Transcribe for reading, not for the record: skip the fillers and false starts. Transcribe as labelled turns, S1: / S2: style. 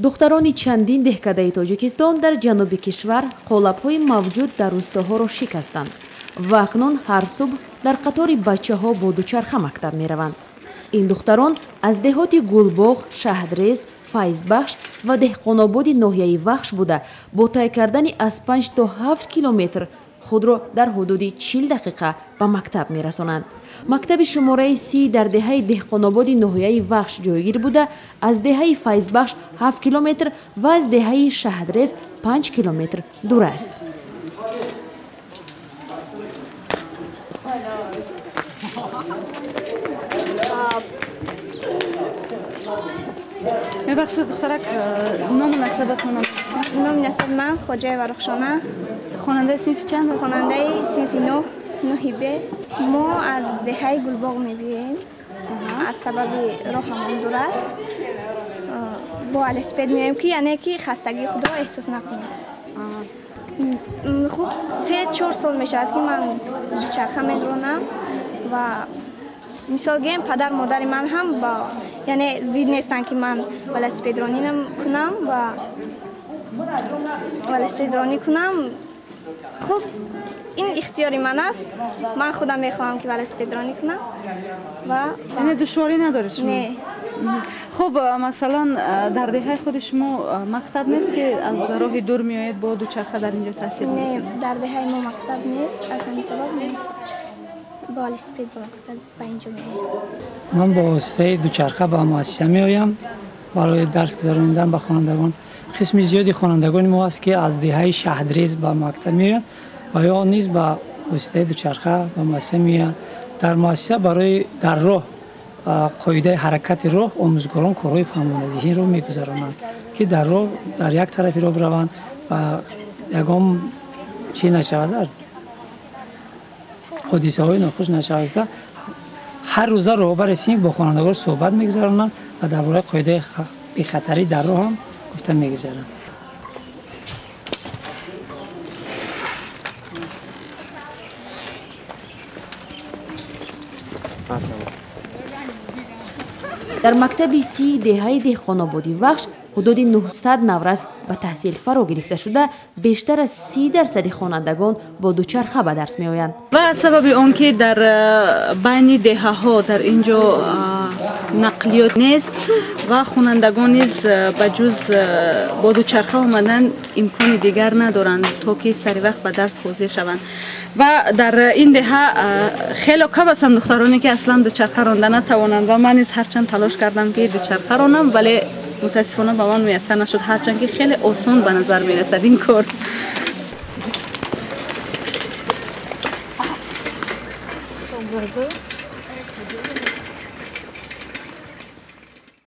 S1: духтарони чандин деҳкадаи Тоҷикистон дар ҷануби кишвар қолабҳои мавҷуд дар рӯстаҳоро шикастанд ва акнун ҳар субҳ дар қатори бачаҳо бо дучарха мактаб мераванд. Ин духтарон аз деҳоти Гулбоғ, Шаҳдрез, Файзбахш ва деҳқонободи ноҳияи Вахш буда бо тай кардани аз 5 то 7 километр худро дар ҳудуди 40 дақиқа ба мактаб мерасонанд. Мактаби шумораи 30 дар деҳаи деҳқонободи ноҳияи Вахш ҷойгир буда аз деҳаи Файзбахш 7 километр ва аз деҳаи Шаҳдрез 5 километр дур аст.
S2: میبخشید دخترک نام نسبتون؟
S3: نام نسب من خوجایeva رخشانه.
S2: خواننده صنف چند؟
S3: خواننده صنف 9 ب. ما از دهه گلباغ میبینیم. از سبب راهمون دور است. با الاسپید میایم که یعنی که خستگی خود را احساس نکنیم. خوب 3-4 سال میشود که من دوچرخه میرانم و مثال گیم پدر مادر من هم با یعنی زید نیستن که من ولسپیدرانی کنم و ولسپیدرانی کنم. خب این اختیاری من است. من خودم میخواهم که ولسپیدرانی کنم و
S2: یعنی دشواری نداره شما؟
S3: نه.
S2: خب مثلا در دهه خود شما مکتب نیست که از راه دور میآید با دوچرخه در اینجا تحصیل
S3: نه، در دهه ما مکتب نیست. از همین سبب با ولسپید به اینجا میایم.
S4: من با واسطه دوچرخه به مؤسسه میایم برای درس گذراندن به خوانندگان. قسم زیادی خوانندگان ما است که از دهه شهدریز به مکتب میآیند و یا نیز با واسطه دوچرخه به مؤسسه میآیند. در مؤسسه برای در راه قاعده حرکت راه آموزگاران کارهای فهماندهی را میگذرانند که در راه در یک طرفی را بروند و یگام چی نشود حادثه های ناخوش نشود. هر روز راهبر رسیم با خوانندگان صحبت میگذرانند و درباره قاعده بی‌خطری در راه هم گفته میگذرانند.
S1: در مکتب 30 دهه دهقان‌آبادی وخش حدود 900 نورز به تحصیل فرا گرفته شده بیشتر از 30% خوانندگان با دوچرخه به درس می آیند.
S2: و سبب اون که در بین دهه ها در اینجا نقلیات نیست و خوانندگان نیز به جز با دوچرخه آمدن امکان دیگر ندارند تا که سری وقت به درس حاضر شوند. و در این دهه خیلی کم هستند دخترانی که اصلا دوچرخه راندن نتوانند و من نیز هرچند تلاش کردم که دوچرخه رانم ولی متاسفانه به من میسر نشد، هرچند که خیلی آسان به نظر میرسد این کار.